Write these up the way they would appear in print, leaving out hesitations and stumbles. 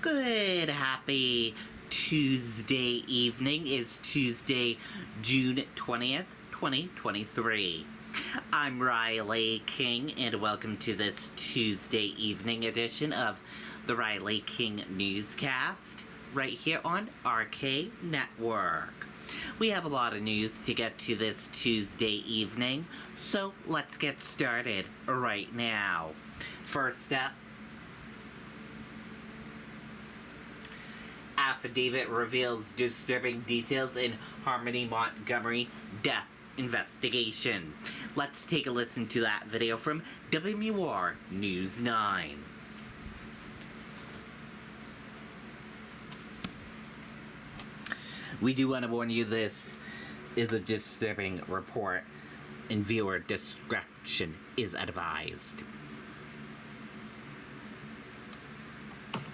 Good, happy Tuesday evening. It's Tuesday, June 20th, 2023. I'm Riley King, and welcome to this Tuesday evening edition of the Riley King Newscast, right here on RK Network. We have a lot of news to get to this Tuesday evening, so let's get started right now. First up, affidavit reveals disturbing details in Harmony Montgomery death investigation. Let's take a listen to that video from WMUR News 9. We do want to warn you this is a disturbing report and viewer discretion is advised.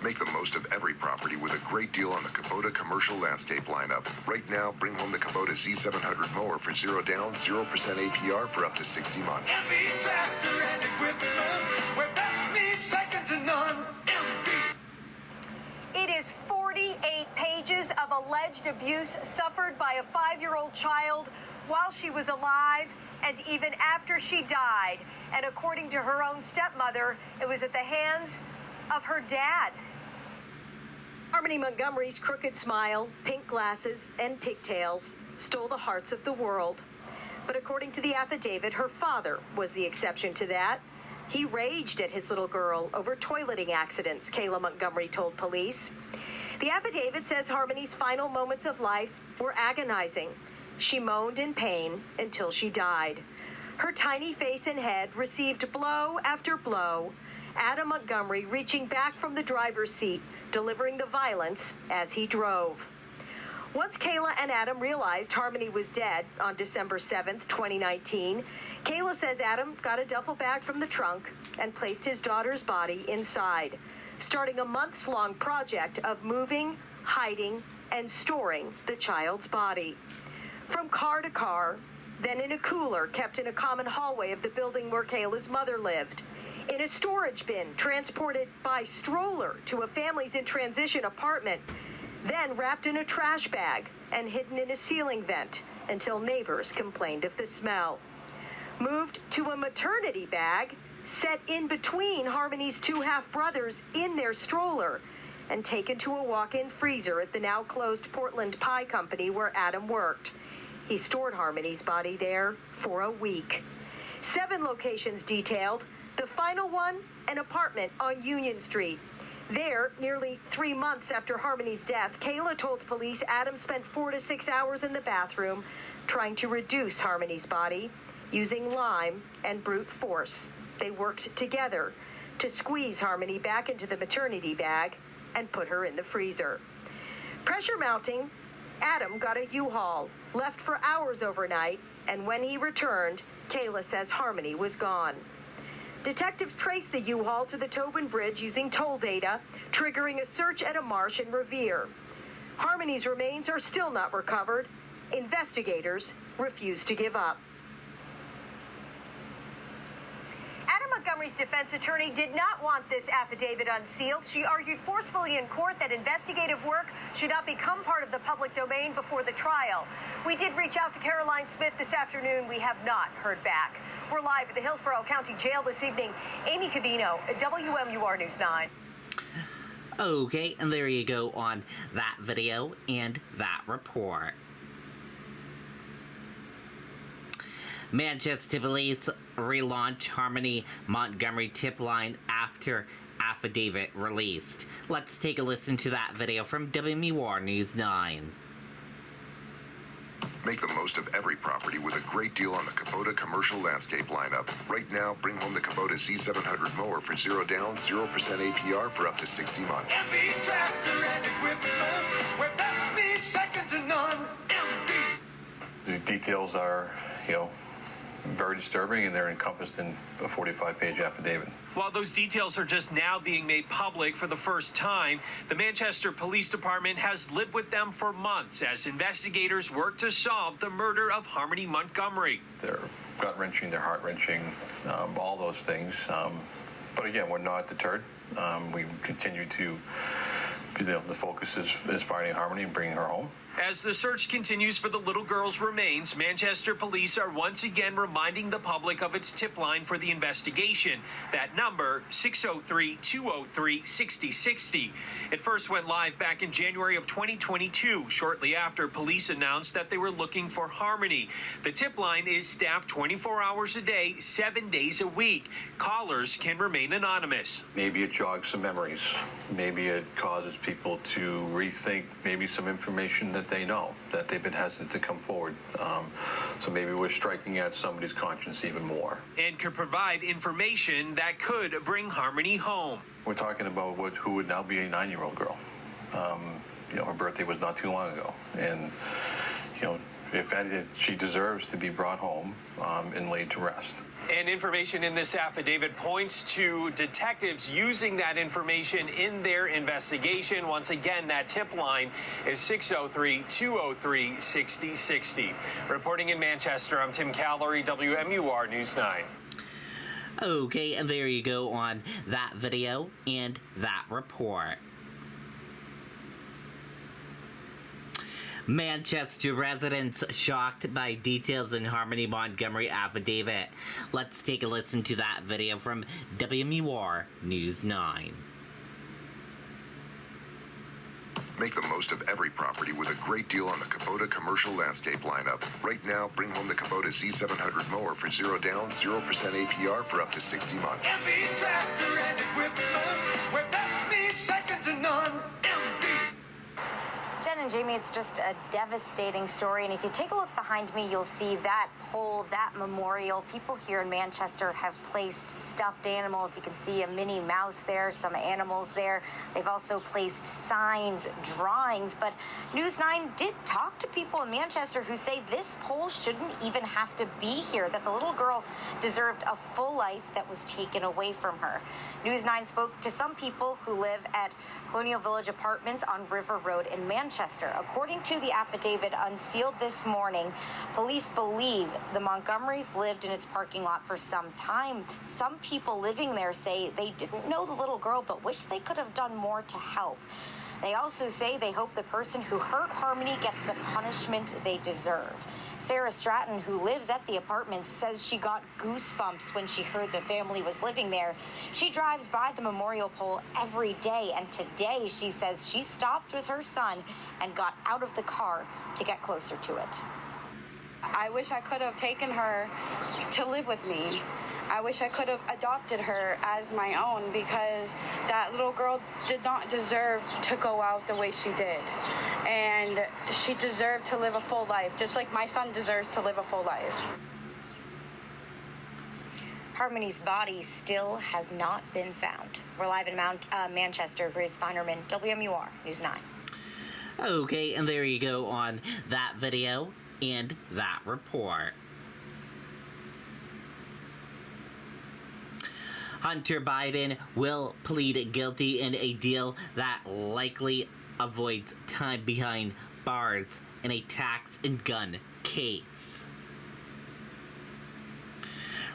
Make the most of every property with a great deal on the Kubota commercial landscape lineup. Right now, bring home the Kubota Z700 mower for 0 down, 0% APR for up to 60 months. MB tractor and equipment, where best means second to none. MB. It is 48 pages of alleged abuse suffered by a 5-year-old child while she was alive and even after she died. And according to her own stepmother, it was at the hands of her dad. Harmony Montgomery's crooked smile, pink glasses, and pigtails stole the hearts of the world. But according to the affidavit, her father was the exception to that. He raged at his little girl over toileting accidents, Kayla Montgomery told police. The affidavit says Harmony's final moments of life were agonizing. She moaned in pain until she died. Her tiny face and head received blow after blow. Adam Montgomery reaching back from the driver's seat, delivering the violence as he drove. Once Kayla and Adam realized Harmony was dead on December 7th, 2019, Kayla says Adam got a duffel bag from the trunk and placed his daughter's body inside, starting a months-long project of moving, hiding, and storing the child's body. From car to car, then in a cooler kept in a common hallway of the building where Kayla's mother lived, in a storage bin transported by stroller to a family's in transition apartment, then wrapped in a trash bag and hidden in a ceiling vent until neighbors complained of the smell. Moved to a maternity bag, set in between Harmony's 2 half-brothers in their stroller, and taken to a walk-in freezer at the now closed Portland Pie Company where Adam worked. He stored Harmony's body there for a week. 7 locations detailed. The final one, an apartment on Union Street. There, nearly 3 months after Harmony's death, Kayla told police Adam spent 4 to 6 hours in the bathroom trying to reduce Harmony's body using lime and brute force. They worked together to squeeze Harmony back into the maternity bag and put her in the freezer. Pressure mounting, Adam got a U-Haul, left for hours overnight, and when he returned, Kayla says Harmony was gone. Detectives traced the U-Haul to the Tobin Bridge using toll data, triggering a search at a marsh in Revere. Harmony's remains are still not recovered. Investigators refuse to give up. Adam Montgomery's defense attorney did not want this affidavit unsealed. She argued forcefully in court that investigative work should not become part of the public domain before the trial. We did reach out to Caroline Smith this afternoon. We have not heard back. We're live at the Hillsborough County Jail this evening. Amy Cavino at WMUR News 9. Okay, and there you go on that video and that report. Manchester Police relaunch Harmony Montgomery tip line after affidavit released. Let's take a listen to that video from WMUR News 9. Make the most of every property with a great deal on the Kubota commercial landscape lineup. Right now, bring home the Kubota Z700 mower for 0 down, 0% APR for up to 60 months. MB tractor and equipment, where best means second to none. MB. The details are, very disturbing, and they're encompassed in a 45-page affidavit. While those details are just now being made public for the first time, the Manchester Police Department has lived with them for months as investigators work to solve the murder of Harmony Montgomery. They're gut-wrenching, they're heart-wrenching, all those things. But again, we're not deterred. We continue to the focus is finding Harmony and bringing her home. As the search continues for the little girl's remains, Manchester police are once again reminding the public of its tip line for the investigation. That number, 603-203-6060. It first went live back in January of 2022, shortly after police announced that they were looking for Harmony. The tip line is staffed 24 hours a day, 7 days a week. Callers can remain anonymous. Maybe it jogs some memories. Maybe it causes people to rethink maybe some information that they know, that they've been hesitant to come forward. So maybe we're striking at somebody's conscience even more. And could provide information that could bring Harmony home. We're talking about who would now be a 9-year-old girl. Her birthday was not too long ago. And, if she deserves to be brought home and laid to rest. And information in this affidavit points to detectives using that information in their investigation. Once again, that tip line is 603-203-6060. Reporting in Manchester, I'm Tim Callery, WMUR News 9. Okay, and there you go on that video and that report. Manchester residents shocked by details in Harmony Montgomery affidavit. Let's take a listen to that video from WMUR News 9. Make the most of every property with a great deal on the Kubota commercial landscape lineup. Right now, bring home the Kubota Z700 mower for 0 down, 0% APR for up to 60 months. MB Tractor and Equipment, where best meets second to none. MB. Jen and Jamie, it's just a devastating story. And if you take a look behind me, you'll see that pole, that memorial. People here in Manchester have placed stuffed animals. You can see a Minnie Mouse there, some animals there. They've also placed signs, drawings. But News 9 did talk to people in Manchester who say this pole shouldn't even have to be here, that the little girl deserved a full life that was taken away from her. News 9 spoke to some people who live at Colonial Village Apartments on River Road in Manchester. According to the affidavit unsealed this morning, police believe the Montgomerys lived in its parking lot for some time. Some people living there say they didn't know the little girl but wish they could have done more to help. They also say they hope the person who hurt Harmony gets the punishment they deserve. Sarah Stratton, who lives at the apartment, says she got goosebumps when she heard the family was living there. She drives by the memorial pole every day, and today she says she stopped with her son and got out of the car to get closer to it. I wish I could have taken her to live with me. I wish I could have adopted her as my own, because that little girl did not deserve to go out the way she did. And she deserved to live a full life, just like my son deserves to live a full life. Harmony's body still has not been found. We're live in Manchester. Grace Feinerman, WMUR News 9. Okay, and there you go on that video and that report. Hunter Biden will plead guilty in a deal that likely avoids time behind bars in a tax and gun case.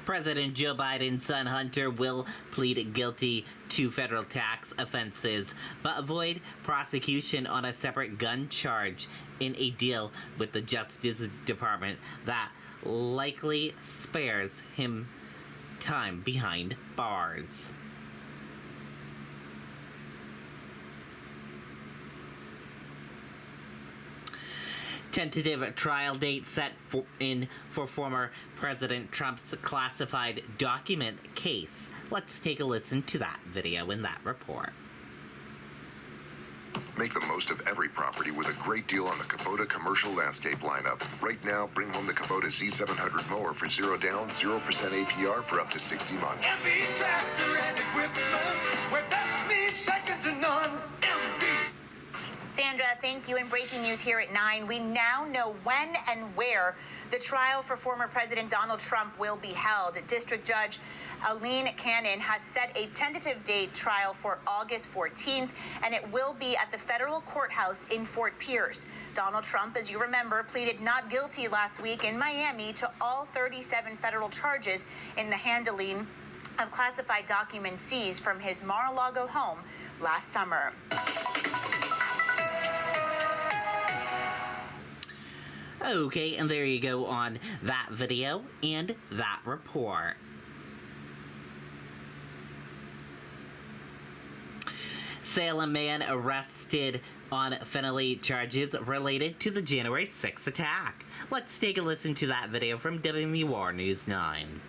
President Joe Biden's son Hunter will plead guilty to federal tax offenses, but avoid prosecution on a separate gun charge in a deal with the Justice Department that likely spares him time behind bars. Tentative trial date set for former President Trump's classified document case. Let's take a listen to that video in that report. Make the most of every property with a great deal on the Kubota commercial landscape lineup. Right now, bring home the Kubota Z700 mower for 0 down, 0% APR for up to 60 months. MB Tractor and Equipment, where best meets second to none. MB. Sandra, thank you. In breaking news here at 9, we now know when and where the trial for former President Donald Trump will be held. District Judge Aline Cannon has set a tentative date trial for August 14th, and it will be at the federal courthouse in Fort Pierce. Donald Trump, as you remember, pleaded not guilty last week in Miami to all 37 federal charges in the handling of classified documents seized from his Mar-a-Lago home last summer. Okay, and there you go on that video and that report. Salem man arrested on felony charges related to the January 6th attack. Let's take a listen to that video from WMUR News 9.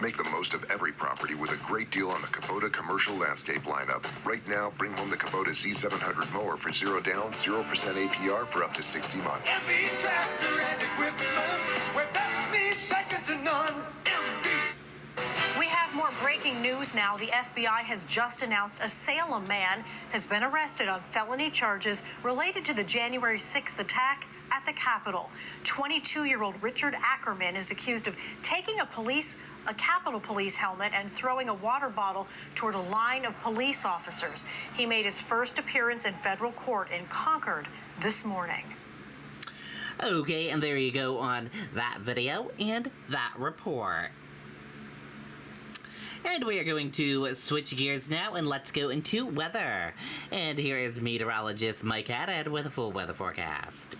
Make the most of every property with a great deal on the Kubota commercial landscape lineup. Right now, bring home the Kubota Z700 mower for 0 down, 0% APR for up to 60 months. MB Tractor and Equipment, where best means second to none. MB. We have more breaking news now. The FBI has just announced a Salem man has been arrested on felony charges related to the January 6th attack at the Capitol. 22-year-old Richard Ackerman is accused of taking a Capitol Police helmet and throwing a water bottle toward a line of police officers. He made his first appearance in federal court in Concord this morning. Okay, and there you go on that video and that report. And we are going to switch gears now, and let's go into weather. And here is meteorologist Mike Haddad with a full weather forecast.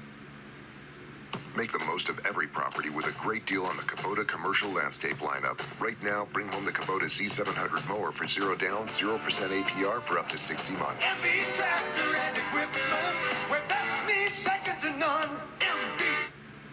Make the most of every property with a great deal on the Kubota commercial landscape lineup. Right now, bring home the Kubota Z700 mower for 0 down, 0% APR for up to 60 months. MB Tractor and Equipment, where best means second to none. MB.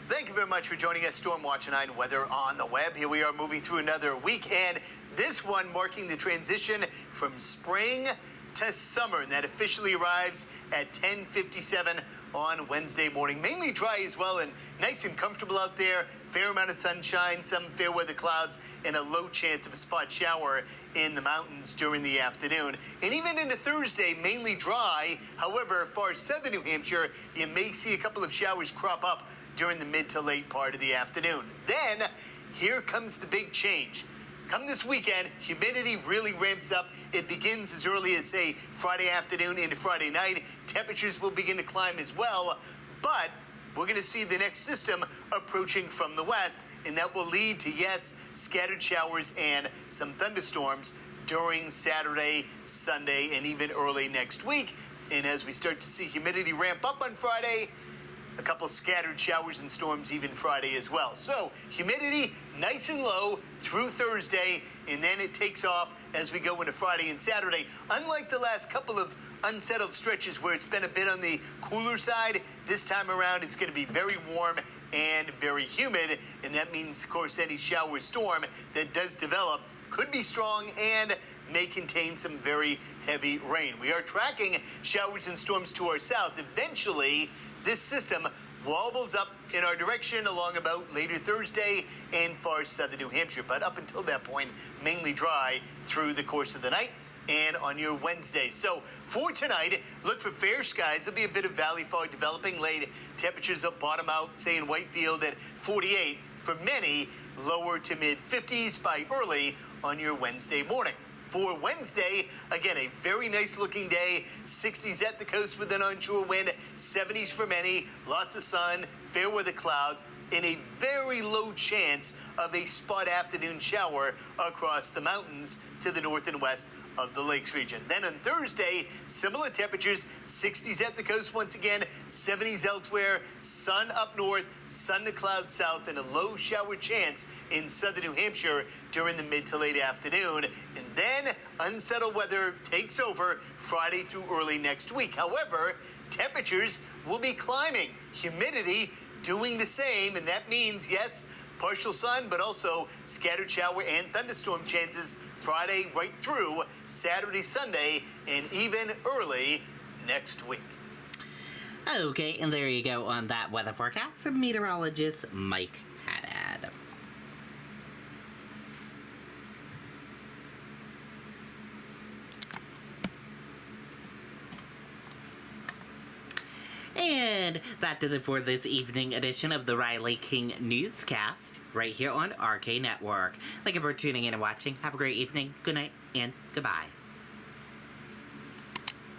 Thank you very much for joining us, Stormwatch 9 Weather on the Web. Here we are moving through another week, and this one marking the transition from spring to summer, and that officially arrives at 10:57 on Wednesday morning. Mainly dry as well and nice and comfortable out there. Fair amount of sunshine, some fair weather clouds, and a low chance of a spot shower in the mountains during the afternoon. And even into Thursday, mainly dry. However, far southern New Hampshire, you may see a couple of showers crop up during the mid to late part of the afternoon. Then, here comes the big change. Come this weekend, humidity really ramps up. It begins as early as, say, Friday afternoon into Friday night. Temperatures will begin to climb as well, but we're going to see the next system approaching from the west, and that will lead to, yes, scattered showers and some thunderstorms during Saturday, Sunday, and even early next week. And as we start to see humidity ramp up on Friday, a couple scattered showers and storms even Friday as well. So humidity nice and low through Thursday, and then it takes off as we go into Friday and Saturday. Unlike the last couple of unsettled stretches where it's been a bit on the cooler side, this time around it's going to be very warm and very humid, and that means, of course, any shower storm that does develop could be strong and may contain some very heavy rain. We are tracking showers and storms to our south. Eventually, this system wobbles up in our direction along about later Thursday and far southern New Hampshire. But up until that point, mainly dry through the course of the night and on your Wednesday. So for tonight, look for fair skies. There'll be a bit of valley fog developing late. Temperatures will bottom out, say in Whitefield at 48. For many, lower to mid 50s by early on your Wednesday morning. For Wednesday, again, a very nice looking day. 60s at the coast with an onshore wind, 70s for many, lots of sun, fair weather clouds, and a very low chance of a spot afternoon shower across the mountains to the north and west of the Lakes region. Then on Thursday, similar temperatures, 60s at the coast once again, 70s elsewhere, sun up north, sun to cloud south, and a low shower chance in southern New Hampshire during the mid to late afternoon. And then unsettled weather takes over Friday through early next week. However, temperatures will be climbing. Humidity doing the same, and that means, yes, partial sun, but also scattered shower and thunderstorm chances Friday right through Saturday, Sunday, and even early next week. Okay, and there you go on that weather forecast from meteorologist Mike Haddad. And that does it for this evening edition of the Riley King Newscast, right here on RK Network. Thank you for tuning in and watching. Have a great evening, good night, and goodbye.